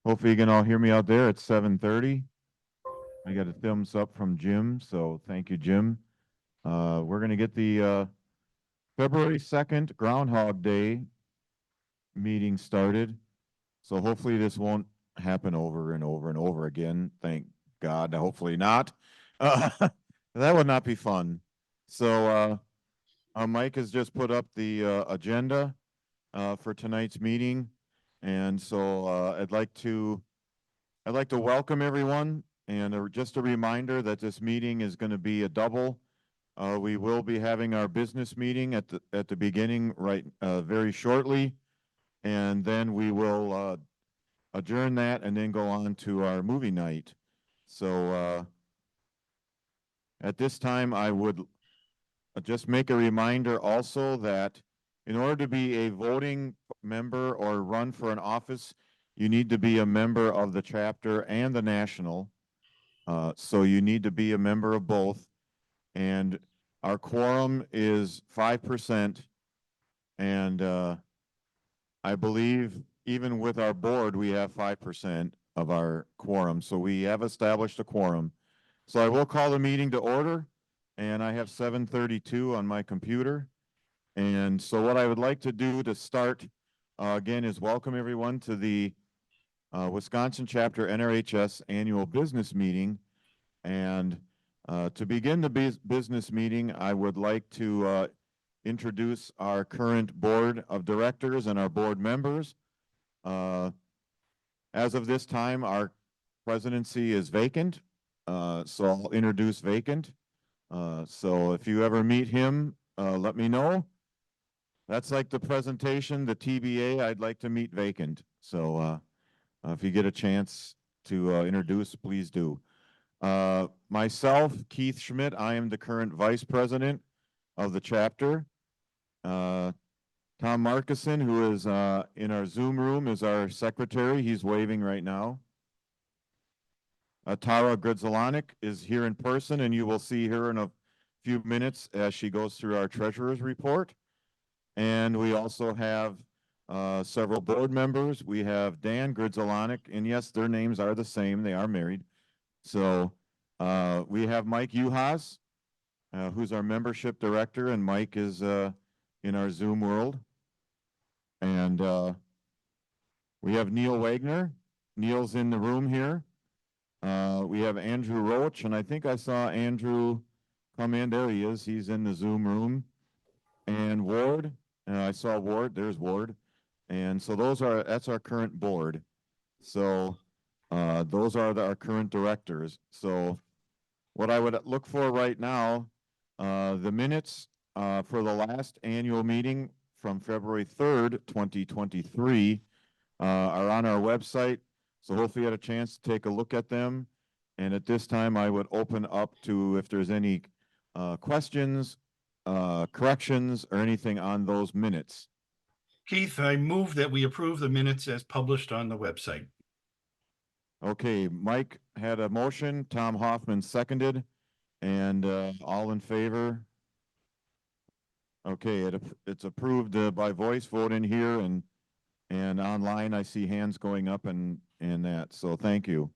Hopefully you can all hear me out there at 7:30. I got a thumbs up from Jim, so thank you, Jim. We're going to get the February 2nd Groundhog Day meeting started. So hopefully this won't happen over and over and over again. Thank God. Hopefully not. That would not be fun. So Mike has just put up the agenda for tonight's meeting. And so I'd like to welcome everyone, and just a reminder that this meeting is going to be a double. We will be having our business meeting at the beginning, right, very shortly, and then we will adjourn that and then go on to our movie night. So at this time, I would just make a reminder also that in order to be a voting member or run for an office, you need to be a member of the chapter and the national. So you need to be a member of both. And our quorum is 5%. And I believe even with our board, we have 5% of our quorum. So we have established a quorum. So I will call the meeting to order. And I have 7:32 on my computer. And so what I would like to do to start again is welcome everyone to the Wisconsin Chapter NRHS Annual Business Meeting. And to begin the business meeting, I would like to introduce our current board of directors and our board members. As of this time, our presidency is vacant, so I'll introduce vacant. So if you ever meet him, let me know. That's like the presentation, the TBA, I'd like to meet vacant. So if you get a chance to introduce, please do. Myself, Keith Schmidt, I am the current vice president of the chapter. Tom Markison, who is in our Zoom room, is our secretary. He's waving right now. Tara Gridzelanik is here in person, and you will see her in a few minutes as she goes through our treasurer's report. And we also have several board members. We have Dan Gridzelanik, and yes, their names are the same. They are married. So we have Mike Uhas, who's our membership director, and Mike is in our Zoom world. And we have Neil Wagner. Neil's in the room here. We have Andrew Roach, and I think I saw Andrew come in. There he is. He's in the Zoom room. And Ward, I saw Ward. There's Ward. And so that's our current board. So those are our current directors. So what I would look for right now, the minutes for the last annual meeting from February 3rd, 2023 are on our website. So hopefully you had a chance to take a look at them. And at this time, I would open up to if there's any questions, corrections, or anything on those minutes. Keith, I move that we approve the minutes as published on the website. Okay, Mike had a motion, Tom Hoffman seconded, and all in favor? Okay, it's approved by voice vote in here, and online I see hands going up and that, so thank you.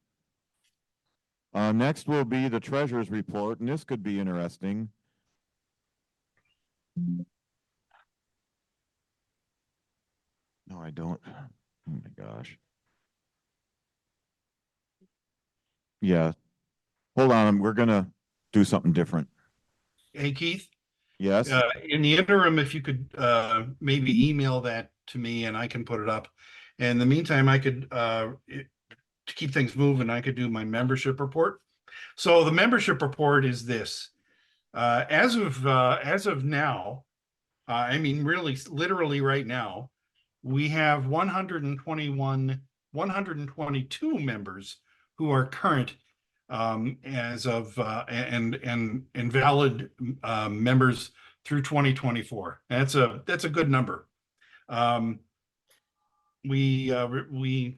Next will be the treasurer's report, and this could be interesting. No, I don't. Oh my gosh. Yeah. Hold on, we're gonna do something different. Hey, Keith? Yes? In the interim, if you could maybe email that to me and I can put it up. And in the meantime, I could, to keep things moving, I could do my membership report. So the membership report is this. As of now, I mean, really, literally right now, we have 122 members who are current as of and valid members through 2024. That's a good number. We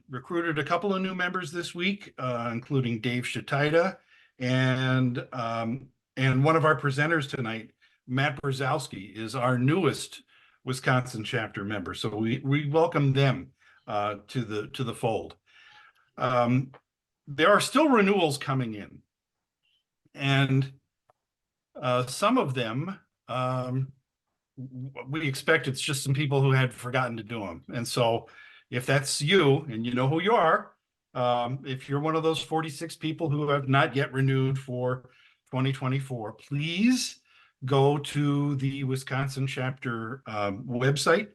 recruited a couple of new members this week, including Dave Shatida and one of our presenters tonight, Matt Brzezowski, is our newest Wisconsin chapter member. So we welcome them to the fold. there are still renewals coming in. And some of them, we expect it's just some people who had forgotten to do them. And so if that's you and you know who you are, if you're one of those 46 people who have not yet renewed for 2024, please go to the Wisconsin chapter website,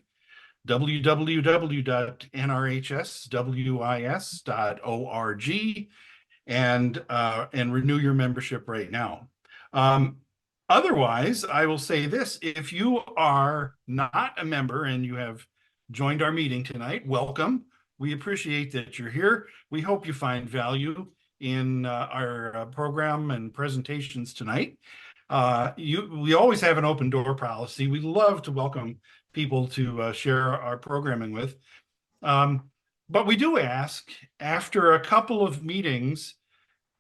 www.nrhswis.org, and renew your membership right now. Otherwise, I will say this: if you are not a member and you have joined our meeting tonight, welcome. We appreciate that you're here. We hope you find value in our program and presentations tonight. We always have an open door policy. We love to welcome people to share our programming with. But we do ask, after a couple of meetings,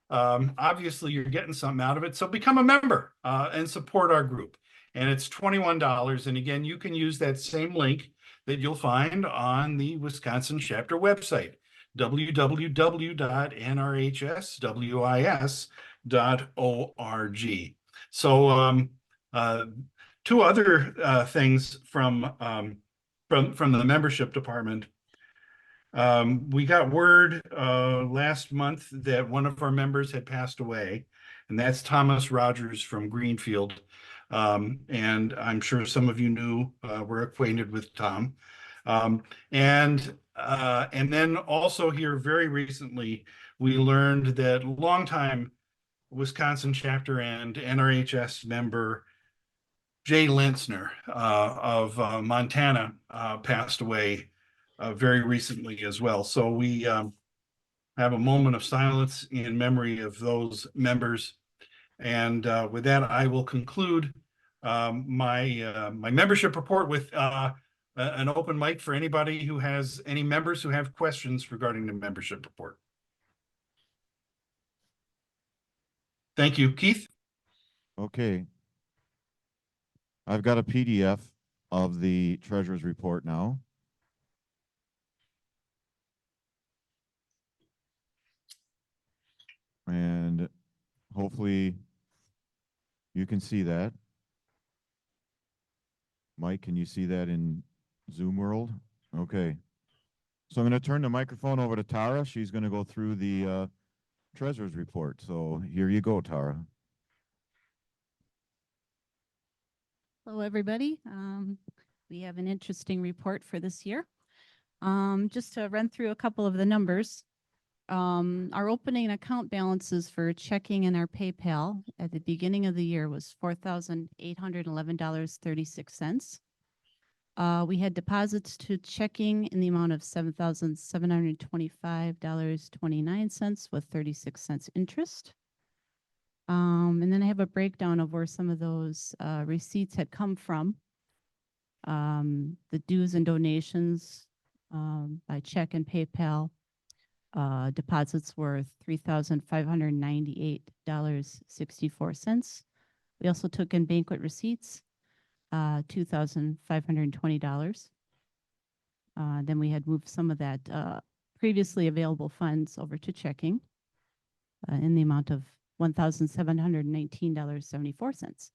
obviously you're getting something out of it, so become a member and support our group. And it's $21. And again, you can use that same link that you'll find on the Wisconsin chapter website, www.nrhswis.org. So two other things from the membership department. We got word last month that one of our members had passed away, and that's Thomas Rogers from Greenfield. And I'm sure some of you were acquainted with Tom. And then also here very recently, we learned that longtime Wisconsin chapter and NRHS member Jay Linsner of Montana passed away very recently as well. So we have a moment of silence in memory of those members. And with that, I will conclude my membership report with an open mic for anybody who has any members who have questions regarding the membership report. Thank you, Keith. Okay. I've got a PDF of the treasurer's report now. And hopefully you can see that. Mike, can you see that in Zoom world? Okay. So I'm going to turn the microphone over to Tara. She's going to go through the treasurer's report. So here you go, Tara. Hello, everybody. We have an interesting report for this year. Just to run through a couple of the numbers. Our opening account balances for checking and our PayPal at the beginning of the year was $4,811.36. We had deposits to checking in the amount of $7,725.29 with 36 cents interest. And then I have a breakdown of where some of those receipts had come from. The dues and donations by check and PayPal. Deposits were $3,598.64. We also took in banquet receipts, $2,520. Then we had moved some of that previously available funds over to checking in the amount of $1,719.74.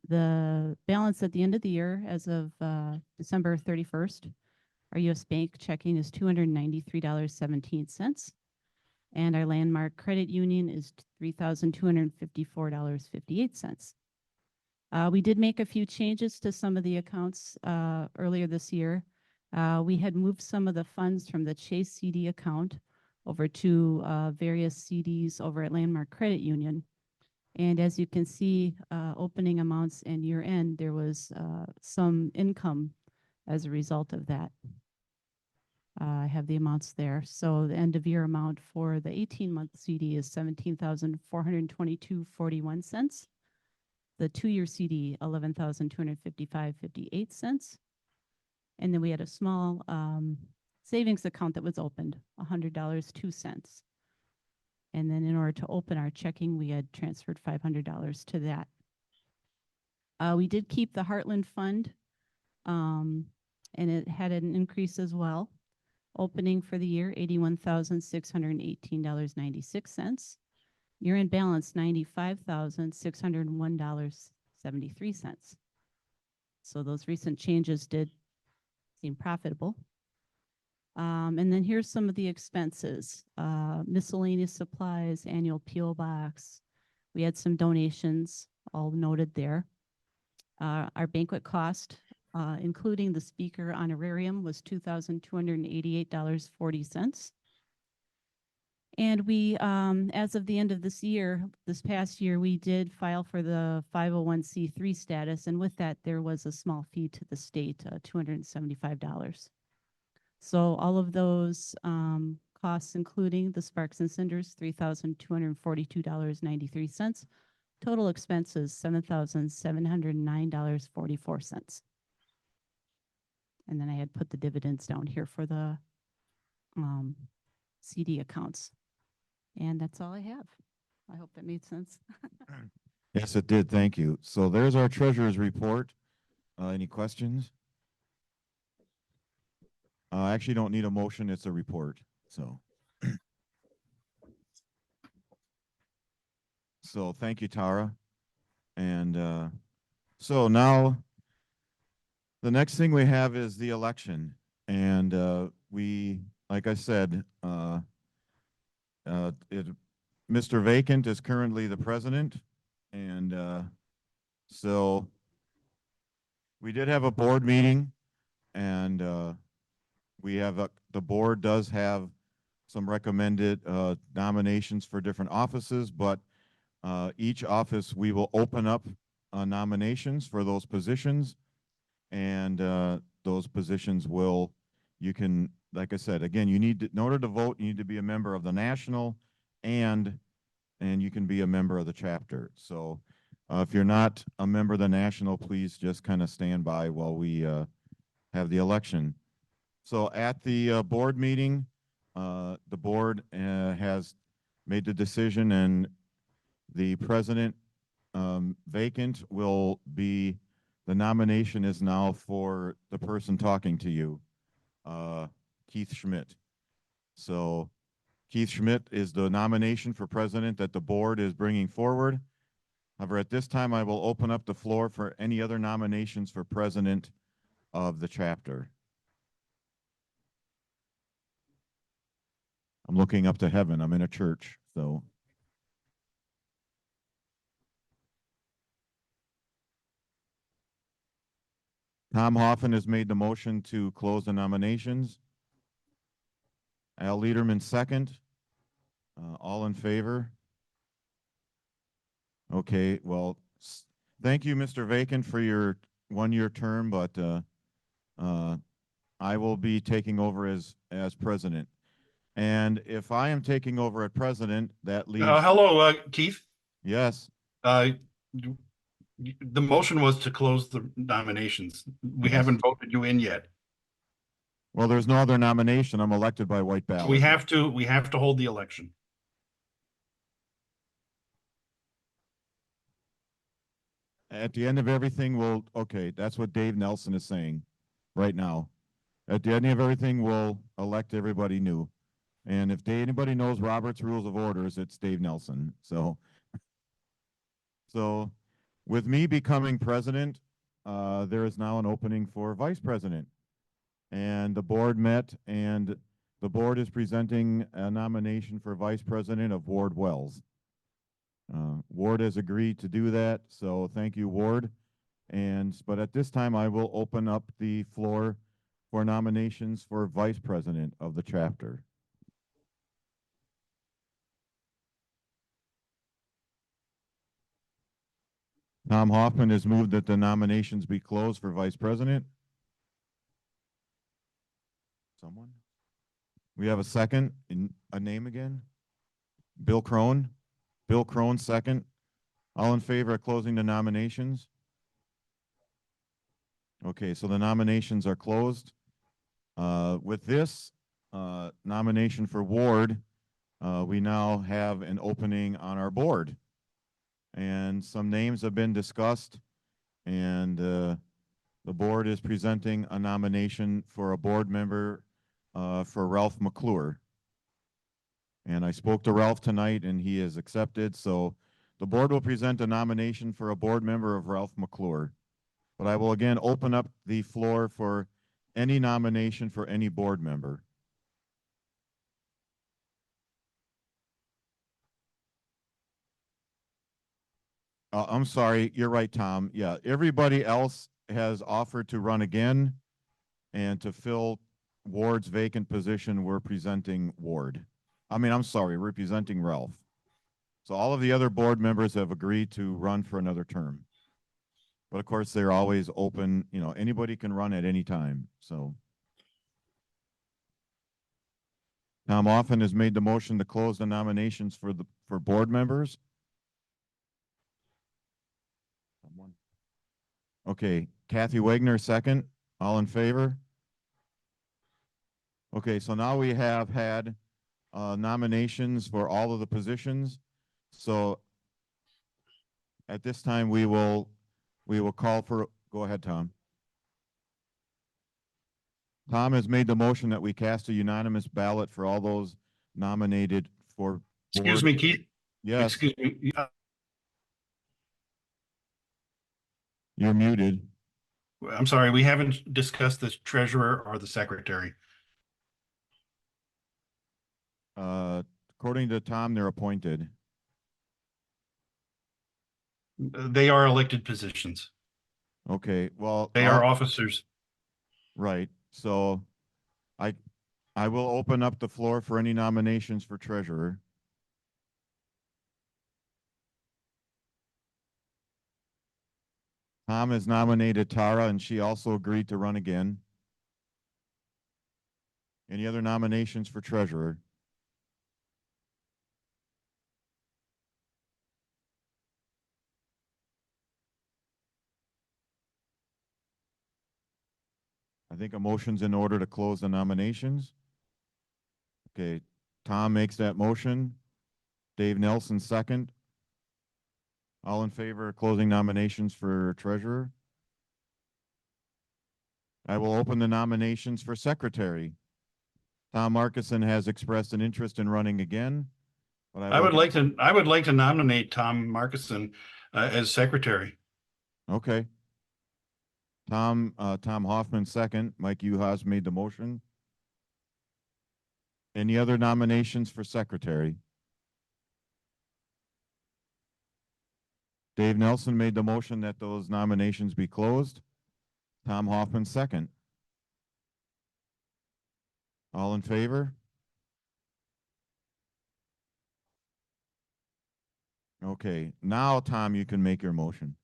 The balance at the end of the year, as of December 31st, our U.S. Bank checking is $293.17, and our Landmark Credit Union is $3,254.58. We did make a few changes to some of the accounts earlier this year. We had moved some of the funds from the Chase CD account over to various CDs over at Landmark Credit Union. And as you can see, opening amounts and year end, there was some income as a result of that. I have the amounts there. So the end of year amount for the 18-month CD is $17,422.41. The 2-year CD, $11,255.58. And then we had a small savings account that was opened, $100.02. And then in order to open our checking, we had transferred $500 to that. We did keep the Heartland Fund, and it had an increase as well. Opening for the year, $81,618.96. Year-end balance, $95,601.73. So those recent changes did seem profitable. And then here's some of the expenses. Miscellaneous supplies, annual P.O. box. We had some donations, all noted there. Our banquet cost, including the speaker honorarium, was $2,288.40. And we, as of the end of this past year, we did file for the 501c3 status. And with that, there was a small fee to the state, $275. So all of those costs, including the Sparks and Cinders, $3,242.93. Total expenses, $7,709.44. And then I had put the dividends down here for the CD accounts. And that's all I have. I hope that made sense. Yes, it did. Thank you. So there's our treasurer's report. Any questions? I actually don't need a motion. It's a report. So. So thank you, Tara. And so now the next thing we have is the election. And we, like I said, Mr. Vacant is currently the president. And so we did have a board meeting, and we have the board does have some recommended nominations for different offices, but each office we will open up nominations for those positions, and those positions will, you can, like I said, again, you need to, in order to vote, you need to be a member of the national, and you can be a member of the chapter. So if you're not a member of the national, please just kind of stand by while we have the election. So at the board meeting, the board has made the decision, and the president vacant will be, the nomination is now for the person talking to you, Keith Schmidt. So Keith Schmidt is the nomination for president that the board is bringing forward. However, at this time, I will open up the floor for any other nominations for president of the chapter. I'm looking up to heaven. I'm in a church, so. Tom Hoffman has made the motion to close the nominations. Al Lederman second. All in favor? Okay, well, thank you, Mr. Vacant, for your one-year term, but I will be taking over as president. And if I am taking over as president, that leaves. Hello, Keith. Yes. The motion was to close the nominations. We Yes. haven't voted you in yet. Well, there's no other nomination. I'm elected by white ballot. We have to hold the election. At the end of everything, we'll, okay, that's what Dave Nelson is saying right now. At the end of everything, we'll elect everybody new. And if anybody knows Robert's Rules of Orders, it's Dave Nelson. So with me becoming president, there is now an opening for vice president. And the board met, and the board is presenting a nomination for vice president of Ward Wells. Ward has agreed to do that, so thank you, Ward. But at this time, I will open up the floor for nominations for vice president of the chapter. Tom Hoffman has moved that the nominations be closed for vice president. Someone? We have a second, a name again? Bill Crone. Bill Crone, second. All in favor of closing the nominations? Okay, so the nominations are closed. With this nomination for Ward, we now have an opening on our board. And some names have been discussed, and the board is presenting a nomination for a board member for Ralph McClure. And I spoke to Ralph tonight and he has accepted. So the board will present a nomination for a board member of Ralph McClure. But I will again open up the floor for any nomination for any board member. I'm sorry, you're right, Tom. Yeah, everybody else has offered to run again, and to fill Ward's vacant position, we're presenting Ward. I'm sorry, we're presenting Ralph. So all of the other board members have agreed to run for another term. But of course, they're always open, anybody can run at any time, so. Tom Offen has made the motion to close the nominations for board members. Okay, Kathy Wagner, second. All in favor? Okay, so now we have had nominations for all of the positions. So at this time, we will call for, go ahead, Tom. Tom has made the motion that we cast a unanimous ballot for all those nominated for board. Excuse me, Keith. Yes, Excuse me. you're muted. I'm sorry, we haven't discussed the treasurer or the secretary. According to Tom, they're appointed. They are elected positions. Okay, well. They are officers. Right, so I will open up the floor for any nominations for treasurer. Tom has nominated Tara, and she also agreed to run again. Any other nominations for treasurer? I think a motion's in order to close the nominations. Okay, Tom makes that motion. Dave Nelson, second. All in favor of closing nominations for treasurer? I will open the nominations for secretary. Tom Markison has expressed an interest in running again, but I would like to nominate Tom Markison as secretary. Okay. Tom Hoffman, second. Mike Uhas made the motion. Any other nominations for secretary? Dave Nelson made the motion that those nominations be closed. Tom Hoffman, second. All in favor? Okay, now, Tom, you can make your motion.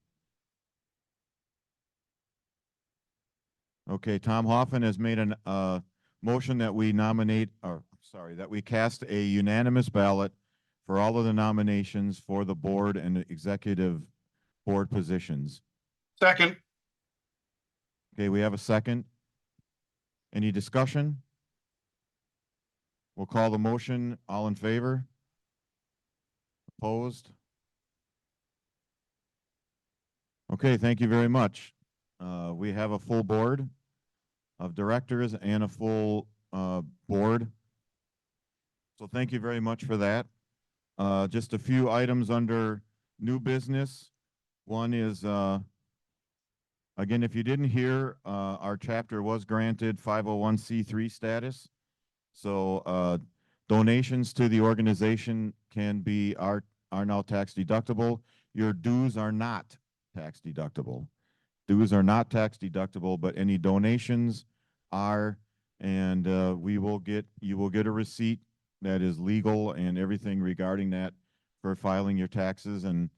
Okay, Tom Hoffman has made a motion that we that we cast a unanimous ballot for all of the nominations for the board and the executive board positions. Second. Okay, we have a second. Any discussion? We'll call the motion. All in favor? Opposed? Okay, thank you very much. We have a full board of directors and a full board. So thank you very much for that. Just a few items under new business. One is, again, if you didn't hear, our chapter was granted 501c3 status. So donations to the organization are now tax deductible. Your dues are not tax deductible. Dues are not tax deductible, but any donations are, and you will get a receipt that is legal and everything regarding that for filing your taxes. And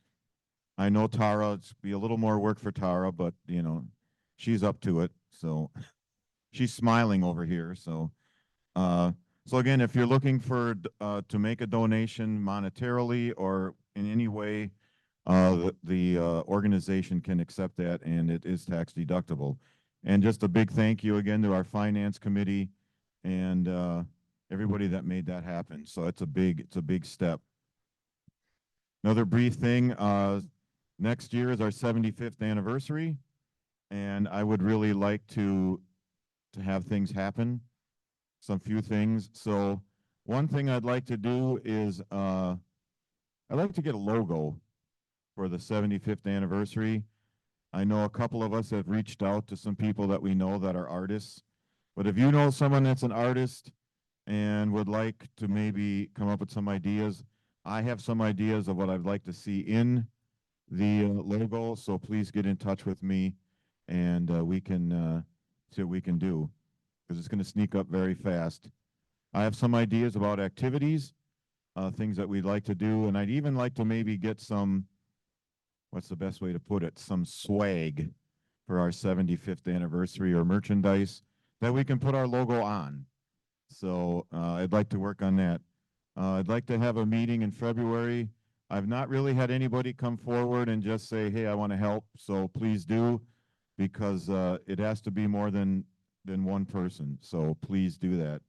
I know Tara, it's be a little more work for Tara, but she's up to it. So she's smiling over here. So so again, if you're looking for to make a donation monetarily or in any way, the organization can accept that, and it is tax deductible. And just a big thank you again to our finance committee and everybody that made that happen. So it's a big step. Another brief thing, next year is our 75th anniversary, and I would really like to have things happen. some few things. So one thing I'd like to do is I'd like to get a logo for the 75th anniversary. I know a couple of us have reached out to some people that we know that are artists, but if you know someone that's an artist and would like to maybe come up with some ideas, I have some ideas of what I'd like to see in the logo, so please get in touch with me and we can see what we can do, because it's going to sneak up very fast. I have some ideas about activities, things that we'd like to do, and I'd even like to maybe get some, what's the best way to put it, some swag for our 75th anniversary or merchandise that we can put our logo on. So I'd like to work on that. I'd like to have a meeting in February. I've not really had anybody come forward and just say, hey, I want to help. So please do, because it has to be more than one person. So please do that.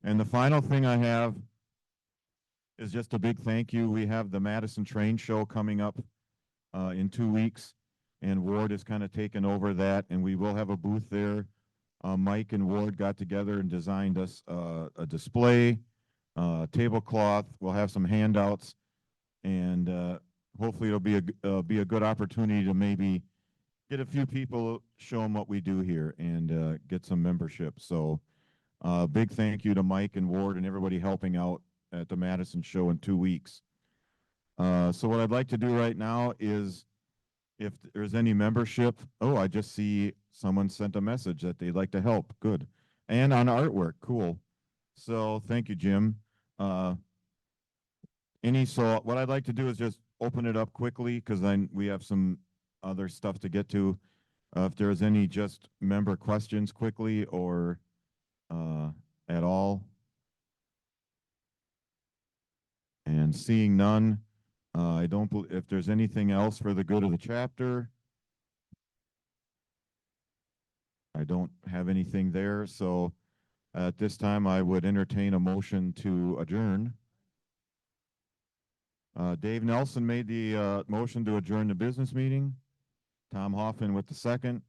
And the final thing I have is just a big thank you. We have the Madison Train Show coming up in 2 weeks, and Ward has kind of taken over that, and we will have a booth there. Mike and Ward got together and designed us a display, tablecloth. We'll have some handouts, and hopefully it'll be a good opportunity to maybe get a few people, show them what we do here, and get some membership. So big thank you to Mike and Ward and everybody helping out at the Madison Show in 2 weeks. So what I'd like to do right now is, if there's any membership, oh, I just see someone sent a message that they'd like to help. Good. And on artwork, cool. So thank you, Jim. So what I'd like to do is just open it up quickly, because then we have some other stuff to get to. If there's any just member questions quickly or at all. And seeing none, I don't believe if there's anything else for the good of the chapter. I don't have anything there, so at this time I would entertain a motion to adjourn. Dave Nelson made the motion to adjourn the business meeting. Tom Hoffman with the second.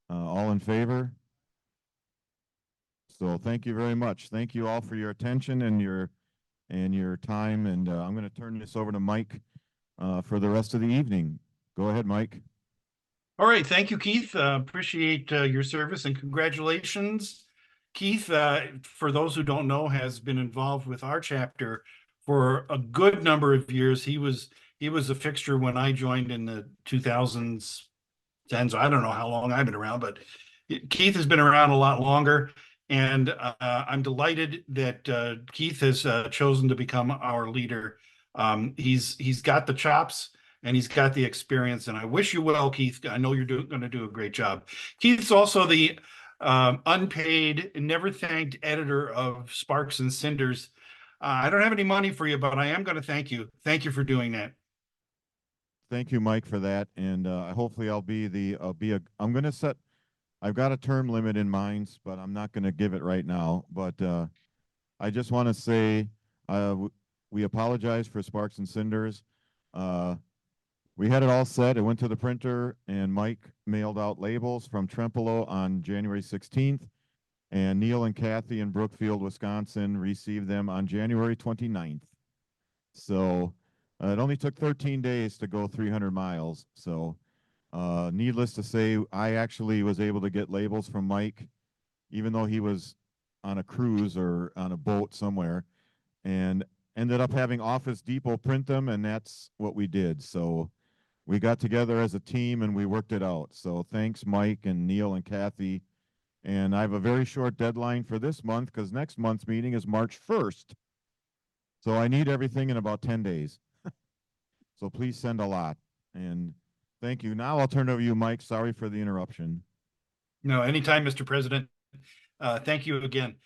All in favor? So thank you very much. Thank you all for your attention and your time, and I'm going to turn this over to Mike for the rest of the evening. Go ahead, Mike. All right, thank you, Keith. Appreciate your service, and congratulations. Keith, for those who don't know, has been involved with our chapter for a good number of years. He was a fixture when I joined in the 2010s. I don't know how long I've been around, but Keith has been around a lot longer. And I'm delighted that Keith has chosen to become our leader. He's got the chops and he's got the experience, and I wish you well, Keith. I know you're going to do a great job. Keith's also the unpaid, never thanked editor of Sparks and Cinders. I don't have any money for you, but I am going to thank you. Thank you for doing that. Thank you, Mike, for that. And hopefully I'm going to set, I've got a term limit in mind, but I'm not going to give it right now. But I just want to say we apologize for Sparks and Cinders. We had it all set. It went to the printer, and Mike mailed out labels from Trempealeau on January 16th. And Neil and Kathy in Brookfield, Wisconsin received them on January 29th. So it only took 13 days to go 300 miles. So needless to say, I actually was able to get labels from Mike, even though he was on a cruise or on a boat somewhere, and ended up having Office Depot print them, and that's what we did. So we got together as a team and we worked it out. So thanks, Mike and Neil and Kathy. And I have a very short deadline for this month, because next month's meeting is March 1st. So I need everything in about 10 days. So please send a lot. And thank you. Now I'll turn it over to you, Mike. Sorry for the interruption. No, anytime, Mr. President. Thank you again.